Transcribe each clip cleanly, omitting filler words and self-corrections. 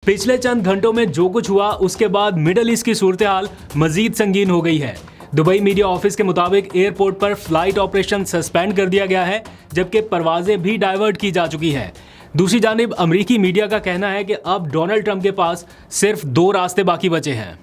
पिछले चंद घंटों में जो कुछ हुआ उसके बाद मिडल ईस्ट की सूरत हाल मजीद संगीन हो गई है। दुबई मीडिया ऑफिस के मुताबिक एयरपोर्ट पर फ्लाइट ऑपरेशन सस्पेंड कर दिया गया है, जबकि परवाजें भी डाइवर्ट की जा चुकी हैं। दूसरी जानिब अमरीकी मीडिया का कहना है कि अब डोनाल्ड ट्रंप के पास सिर्फ 2 रास्ते बाकी बचे हैं।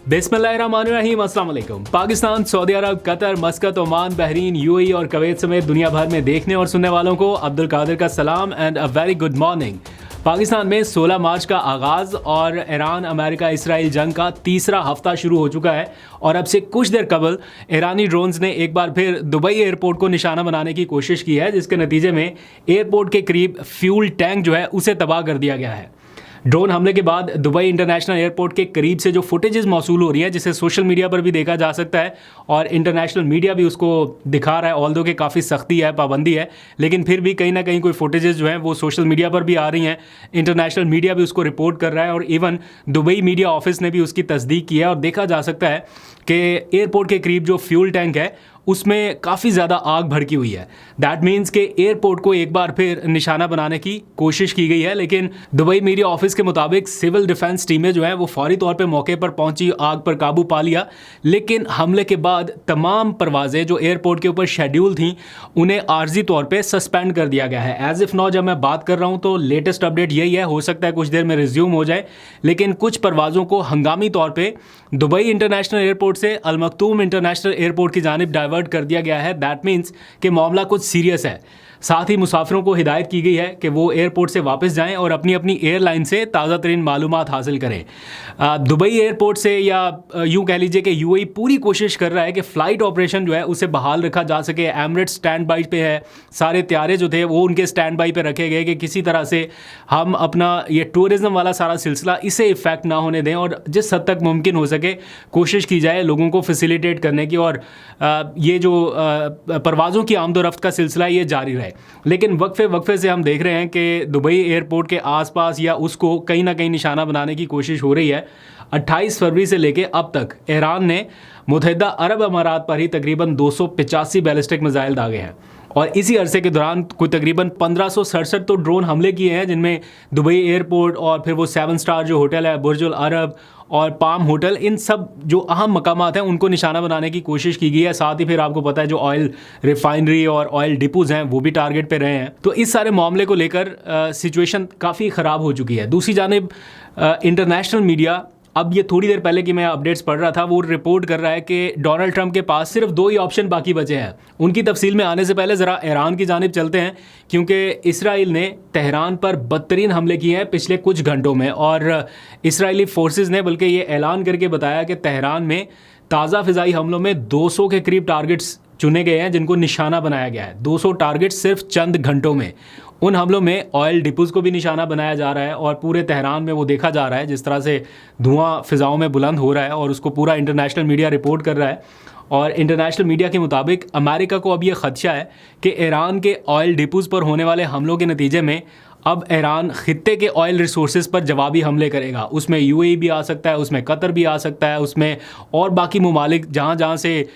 बिस्मिल्लाहिर्रहमानिर्रहीम, अस्सलाम वालेकुम। Pakistan, Saudi Arab, Qatar, Muscat, Oman, Bahrain, UAE और कुवैत समेत दुनिया भर में देखने और सुनने वालों को अब्दुल कादिर का सलाम and a very good morning. Pakistan में 16 मार्च का आगाज़ और ईरान अमेरिका इसराइल जंग का तीसरा हफ्ता शुरू हो चुका है और अब से कुछ देर कबल ईरानी ड्रोन्स ने एक बार फिर दुबई एयरपोर्ट को निशाना बनाने की कोशिश की है, जिसके नतीजे में एयरपोर्ट के करीब फ्यूल टैंक जो है उसे तबाह कर दिया गया है। ड्रोन हमले के बाद दुबई इंटरनेशनल एयरपोर्ट के करीब से जो फुटेजेस मौसूल हो रही हैं, जिसे सोशल मीडिया पर भी देखा जा सकता है और इंटरनेशनल मीडिया भी उसको दिखा रहा है। ऑल्दो कि काफ़ी सख्ती है, पाबंदी है, लेकिन फिर भी कहीं ना कहीं कोई फुटेजेस जो हैं वो सोशल मीडिया पर भी आ रही हैं। इंटरनेशनल मीडिया भी उसको रिपोर्ट कर रहा है और इवन दुबई मीडिया ऑफिस ने भी उसकी तस्दीक की है और देखा जा सकता है कि एयरपोर्ट के करीब जो फ्यूल टैंक है उसमें काफ़ी ज़्यादा आग भड़की हुई है। दैट मीन्स कि एयरपोर्ट को एक बार फिर निशाना बनाने की कोशिश की गई है, लेकिन दुबई मीडिया ऑफिस के मुताबिक सिविल डिफेंस टीमें जो हैं वो फौरी तौर पे मौके पर पहुंची, आग पर काबू पा लिया। लेकिन हमले के बाद तमाम परवाज़ें जो एयरपोर्ट के ऊपर शेड्यूल थीं उन्हें आर्जी तौर पर सस्पेंड कर दिया गया है। एज इफ़ नाउ जब मैं बात कर रहा हूँ तो लेटेस्ट अपडेट यही है, हो सकता है कुछ देर में रिज्यूम हो जाए, लेकिन कुछ परवाज़ों को हंगामी तौर पर दुबई इंटरनेशनल एयरपोर्ट से अल मखतूम इंटरनेशनल एयरपोर्ट की जानिब डाइवर्ट कर दिया गया है। दैट मीन्स कि मामला कुछ सीरियस है। साथ ही मुसाफिरों को हिदायत की गई है कि वो एयरपोर्ट से वापस जाएं और अपनी अपनी एयरलाइन से ताज़ा तरीन मालूमात हासिल करें। दुबई एयरपोर्ट से या यूँ कह लीजिए कि यूएई पूरी कोशिश कर रहा है कि फ़्लाइट ऑपरेशन जो है उसे बहाल रखा जा सके। एमिरेट्स स्टैंड बाई पे है, सारे त्यारे जो थे वो उनके स्टैंड बाई पे रखे गए कि किसी तरह से हम अपना ये टूरिज़म वाला सारा सिलसिला इसे इफ़ेक्ट ना होने दें और जिस हद तक मुमकिन हो सके कोशिश की जाए लोगों को फैसिलिटेट करने की और ये जो परवाज़ों की आमदोरफ्त का सिलसिला ये जारी रहे। लेकिन वक्फे से हम देख रहे हैं कि दुबई एयरपोर्ट के आसपास या उसको कहीं ना कहीं निशाना बनाने की कोशिश हो रही है। 28 फरवरी से लेके अब तक ईरान ने मुत्तहिदा अरब अमारात पर ही तकरीबन 285 बैलिस्टिक मिसाइल दागे हैं और इसी अरसे के दौरान कोई तकरीबन 1567 तो ड्रोन हमले किए हैं, जिनमें दुबई एयरपोर्ट और फिर वो 7 स्टार जो होटल है बुर्ज अल अरब और पाम होटल, इन सब जो अहम मकामात हैं उनको निशाना बनाने की कोशिश की गई है। साथ ही फिर आपको पता है जो ऑयल रिफाइनरी और ऑयल डिपोज हैं वो भी टारगेट पे रहे हैं। तो इस सारे मामले को लेकर सिचुएशन काफ़ी ख़राब हो चुकी है। दूसरी जानिब इंटरनेशनल मीडिया, अब ये थोड़ी देर पहले कि मैं अपडेट्स पढ़ रहा था, वो रिपोर्ट कर रहा है कि डोनाल्ड ट्रंप के पास सिर्फ 2 ही ऑप्शन बाकी बचे हैं। उनकी तफसील में आने से पहले ज़रा ईरान की जानिब चलते हैं, क्योंकि इसराइल ने तेहरान पर बदतरीन हमले किए हैं पिछले कुछ घंटों में और इसराइली फोर्सेस ने बल्कि ये ऐलान करके बताया कि तेहरान में ताज़ा फ़िज़ाई हमलों में 200 के करीब टारगेट्स चुने गए हैं जिनको निशाना बनाया गया है। 200 टारगेट्स सिर्फ चंद घंटों में। उन हमलों में ऑयल डिपोज़ को भी निशाना बनाया जा रहा है और पूरे तेहरान में वो देखा जा रहा है जिस तरह से धुआं फ़िज़ाओं में बुलंद हो रहा है और उसको पूरा इंटरनेशनल मीडिया रिपोर्ट कर रहा है। और इंटरनेशनल मीडिया के मुताबिक अमेरिका को अब ये ख़दशा है कि ईरान के ऑयल डिपोज़ पर होने वाले हमलों के नतीजे में अब ईरान ख़ित्ते के ऑयल रिसोर्सेज पर जवाबी हमले करेगा। उसमें यूएई भी आ सकता है, उसमें कतर भी आ सकता है, उसमें और बाकी ममालिक जहाँ जहाँ से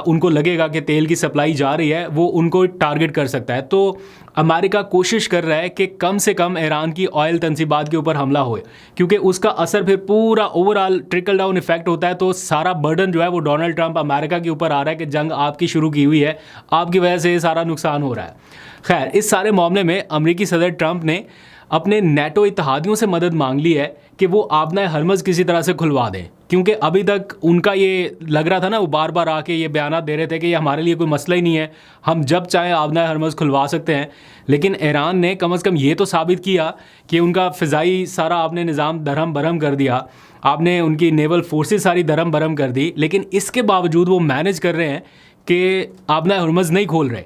उनको लगेगा कि तेल की सप्लाई जा रही है वो उनको टारगेट कर सकता है। तो अमेरिका कोशिश कर रहा है कि कम से कम ईरान की ऑयल तनसीबात के ऊपर हमला होए, क्योंकि उसका असर फिर पूरा ओवरऑल ट्रिकल डाउन इफेक्ट होता है। तो सारा बर्डन जो है वो डोनाल्ड ट्रंप अमेरिका के ऊपर आ रहा है कि जंग आपकी शुरू की हुई है, आपकी वजह से ये सारा नुकसान हो रहा है। खैर, इस सारे मामले में अमेरिकी सदर ट्रंप ने अपने नेटो इत्तेहादियों से मदद मांग ली है कि वो आबना हरमज़ किसी तरह से खुलवा दें, क्योंकि अभी तक उनका ये लग रहा था ना, वो बार बार आके ये बयान दे रहे थे कि ये हमारे लिए कोई मसला ही नहीं है, हम जब चाहें आबना हरमज़ खुलवा सकते हैं। लेकिन ईरान ने कम अज़ कम ये तो साबित किया कि उनका फ़िज़ाई सारा आपने निज़ाम दरहम बरहम कर दिया, आपने उनकी नेवल फोर्सेस सारी दरहम बरहम कर दी, लेकिन इसके बावजूद वो मैनेज कर रहे हैं कि आबना हरमज़ नहीं खोल रहे।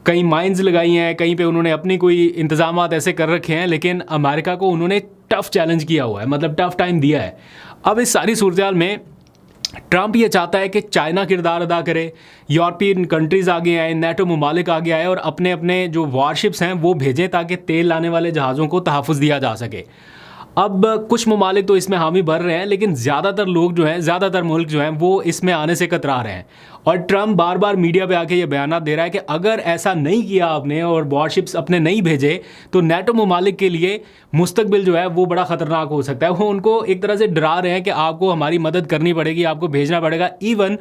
कहीं माइंस लगाई हैं, कहीं पे उन्होंने अपनी कोई इंतज़ामात ऐसे कर रखे हैं, लेकिन अमेरिका को उन्होंने टफ़ चैलेंज किया हुआ है, मतलब टफ़ टाइम दिया है। अब इस सारी सूरत हाल में ट्रंप ये चाहता है कि चाइना किरदार अदा करे, यूरोपियन कंट्रीज़ आगे आए, नेटो ममालिक आगे आए और अपने अपने जो वारशिप्स हैं वो भेजें ताकि तेल लाने वाले जहाज़ों को तहफ़्फ़ुज़ दिया जा सके। अब कुछ ममालिक तो इसमें हामी भर रहे हैं, लेकिन ज़्यादातर लोग जो हैं, ज़्यादातर मुल्क जो हैं वो इसमें आने से कतरा रहे हैं और ट्रम्प बार बार मीडिया पे आके ये बयान दे रहा है कि अगर ऐसा नहीं किया आपने और वॉरशिप्स अपने नहीं भेजे तो नेटो ममालिक के लिए मुस्तकबिल जो है वो बड़ा ख़तरनाक हो सकता है। वो उनको एक तरह से डरा रहे हैं कि आपको हमारी मदद करनी पड़ेगी, आपको भेजना पड़ेगा। इवन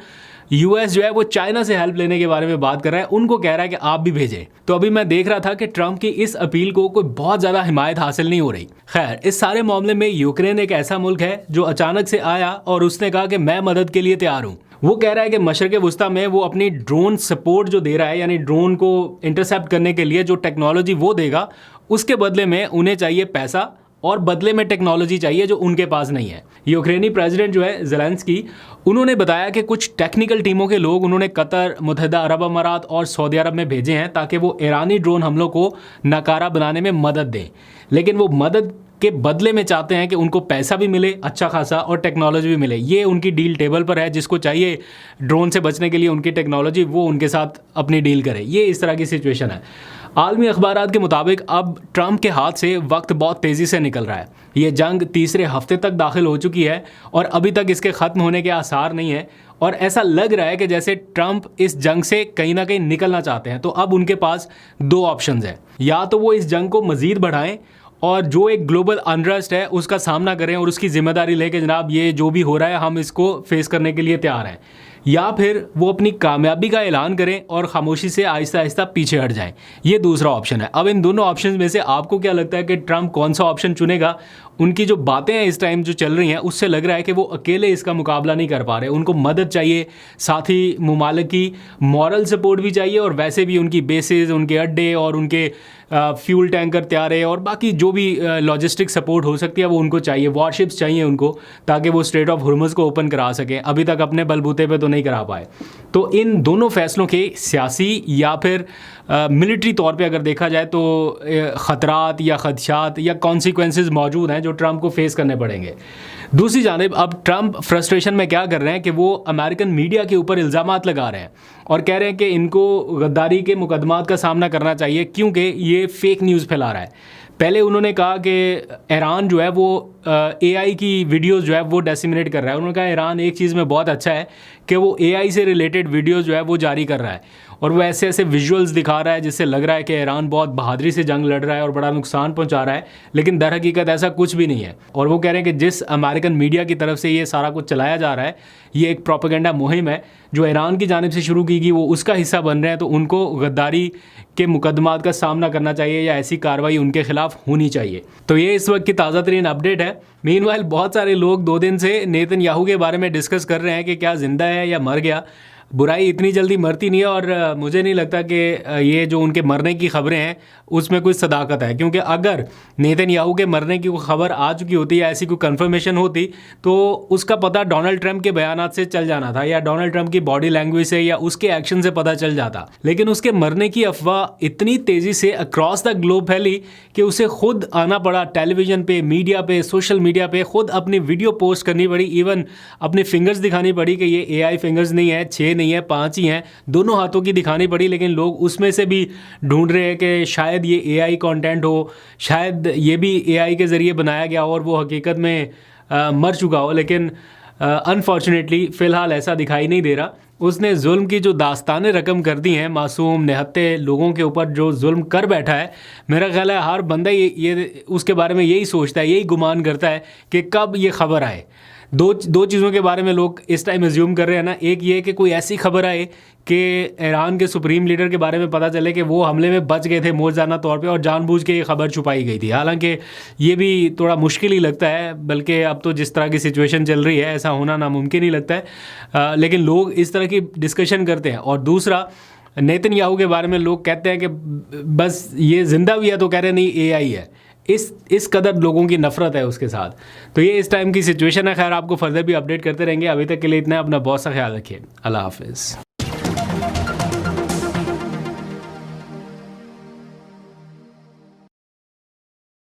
यूएस जो है वो चाइना से हेल्प लेने के बारे में बात कर रहा है, उनको कह रहा है कि आप भी भेजें। तो अभी मैं देख रहा था कि ट्रम्प की इस अपील को कोई बहुत ज़्यादा हिमायत हासिल नहीं हो रही। खैर, इस सारे मामले में यूक्रेन एक ऐसा मुल्क है जो अचानक से आया और उसने कहा कि मैं मदद के लिए तैयार हूँ। वो कह रहा है कि मशरक़ वस्ता में वो अपनी ड्रोन सपोर्ट जो दे रहा है, यानी ड्रोन को इंटरसेप्ट करने के लिए जो टेक्नोलॉजी वो देगा, उसके बदले में उन्हें चाहिए पैसा और बदले में टेक्नोलॉजी चाहिए जो उनके पास नहीं है। यूक्रेनी प्रेसिडेंट जो है ज़ेलेंस्की, उन्होंने बताया कि कुछ टेक्निकल टीमों के लोग उन्होंने कतर, मुत्तहिदा अरब अमारात और सऊदी अरब में भेजे हैं ताकि वो ईरानी ड्रोन हमलों को नाकारा बनाने में मदद दें। लेकिन वो मदद के बदले में चाहते हैं कि उनको पैसा भी मिले अच्छा खासा और टेक्नोलॉजी भी मिले। ये उनकी डील टेबल पर है। जिसको चाहिए ड्रोन से बचने के लिए उनकी टेक्नोलॉजी, वो उनके साथ अपनी डील करे। ये इस तरह की सिचुएशन है। आलमी अखबारात के मुताबिक अब ट्रम्प के हाथ से वक्त बहुत तेज़ी से निकल रहा है। ये जंग तीसरे हफ्ते तक दाखिल हो चुकी है और अभी तक इसके ख़त्म होने के आसार नहीं है। और ऐसा लग रहा है कि जैसे ट्रम्प इस जंग से कहीं ना कहीं निकलना चाहते हैं। तो अब उनके पास दो ऑप्शंस हैं, या तो वो इस जंग को मज़ीद बढ़ाएं और जो एक ग्लोबल अनरेस्ट है उसका सामना करें और उसकी जिम्मेदारी लेके जनाब ये जो भी हो रहा है हम इसको फेस करने के लिए तैयार हैं, या फिर वो अपनी कामयाबी का ऐलान करें और खामोशी से आहिस्ता आहिस्ता पीछे हट जाएं। ये दूसरा ऑप्शन है। अब इन दोनों ऑप्शन में से आपको क्या लगता है कि ट्रम्प कौन सा ऑप्शन चुनेगा? उनकी जो बातें हैं इस टाइम जो चल रही हैं उससे लग रहा है कि वो अकेले इसका मुकाबला नहीं कर पा रहे। उनको मदद चाहिए, साथ ही मुमालिक की मॉरल सपोर्ट भी चाहिए और वैसे भी उनकी बेसेस, उनके अड्डे और उनके फ्यूल टैंकर तैयारे और बाकी जो भी लॉजिस्टिक सपोर्ट हो सकती है वो उनको चाहिए। वॉरशिप्स चाहिए उनको ताकि वो स्ट्रेट ऑफ हुर्मुज़ को ओपन करा सकें। अभी तक अपने बलबूते पे तो नहीं करा पाए। तो इन दोनों फैसलों के सियासी या फिर मिलिट्री तौर पे अगर देखा जाए तो ख़तरात या खदशात या कॉन्सिक्वेंसेस मौजूद हैं जो ट्रम्प को फेस करने पड़ेंगे। दूसरी जानिब अब ट्रम्प फ्रस्ट्रेशन में क्या कर रहे हैं कि वो अमेरिकन मीडिया के ऊपर इल्ज़ामात लगा रहे हैं और कह रहे हैं कि इनको गद्दारी के मुकदमात का सामना करना चाहिए क्योंकि ये फेक न्यूज़ फैला रहा है। पहले उन्होंने कहा कि ईरान जो है वो AI की वीडियोस जो है वो डिसेमिनेट कर रहा है। उन्होंने कहा ईरान एक चीज़ में बहुत अच्छा है कि वो AI से रिलेटेड वीडियोस जो है वो जारी कर रहा है और वो ऐसे ऐसे विजुअल्स दिखा रहा है जिससे लग रहा है कि ईरान बहुत बहादुरी से जंग लड़ रहा है और बड़ा नुकसान पहुंचा रहा है, लेकिन दर हकीकत ऐसा कुछ भी नहीं है। और वो कह रहे हैं कि जिस अमेरिकन मीडिया की तरफ से ये सारा कुछ चलाया जा रहा है ये एक प्रोपेगेंडा मुहिम है जो ईरान की जानिब से शुरू की गई, वो उसका हिस्सा बन रहे हैं। तो उनको गद्दारी के मुकदमात का सामना करना चाहिए या ऐसी कार्रवाई उनके खिलाफ होनी चाहिए। तो ये इस वक्त की ताज़ा तरीन अपडेट है। मीनवाइल बहुत सारे लोग 2 दिन से नेतन्याहू के बारे में डिस्कस कर रहे हैं कि क्या ज़िंदा है या मर गया। बुराई इतनी जल्दी मरती नहीं है और मुझे नहीं लगता कि ये जो उनके मरने की खबरें हैं उसमें कोई सदाकत है, क्योंकि अगर नेतन्याहू के मरने की कोई खबर आ चुकी होती या ऐसी कोई कंफर्मेशन होती तो उसका पता डोनाल्ड ट्रंप के बयानात से चल जाना था या डोनाल्ड ट्रंप की बॉडी लैंग्वेज से या उसके एक्शन से पता चल जाता। लेकिन उसके मरने की अफवाह इतनी तेज़ी से अक्रॉस द ग्लोब फैली कि उसे खुद आना पड़ा टेलीविज़न पे, मीडिया पे, सोशल मीडिया पे, खुद अपनी वीडियो पोस्ट करनी पड़ी, इवन अपनी फिंगर्स दिखानी पड़ी कि ये AI फिंगर्स नहीं है, 6 नहीं है, 5 ही हैं, दोनों हाथों की दिखानी पड़ी। लेकिन लोग उसमें से भी ढूंढ रहे हैं कि शायद ये AI कंटेंट हो, शायद ये भी AI के ज़रिए बनाया गया और वो हकीकत में मर चुका हो। लेकिन अनफॉर्चुनेटली फ़िलहाल ऐसा दिखाई नहीं दे रहा। उसने जुल्म की जो दास्तानें रकम कर दी हैं मासूम निहत्ते लोगों के ऊपर जो जुल्म कर बैठा है, मेरा ख्याल है हर बंदा ये उसके बारे में यही सोचता है, यही गुमान करता है कि कब ये खबर आए। दो चीज़ों के बारे में लोग इस टाइम एज्यूम कर रहे हैं ना, एक ये कि कोई ऐसी खबर आए कि ईरान के सुप्रीम लीडर के बारे में पता चले कि वो हमले में बच गए थे मौजूदा तौर पे और जानबूझ के ये खबर छुपाई गई थी। हालांकि ये भी थोड़ा मुश्किल ही लगता है, बल्कि अब तो जिस तरह की सिचुएशन चल रही है ऐसा होना नामुमकिन ही लगता है। लेकिन लोग इस तरह की डिस्कशन करते हैं। और दूसरा, नेतन्याहू के बारे में लोग कहते हैं कि बस ये ज़िंदा भी है तो कह रहे नहीं AI है। इस कदर लोगों की नफरत है उसके साथ। तो ये इस टाइम की सिचुएशन है। खैर, आपको फर्दर भी अपडेट करते रहेंगे। अभी तक के लिए इतना, अपना बहुत सा ख्याल रखिए। अल्लाह हाफिज़।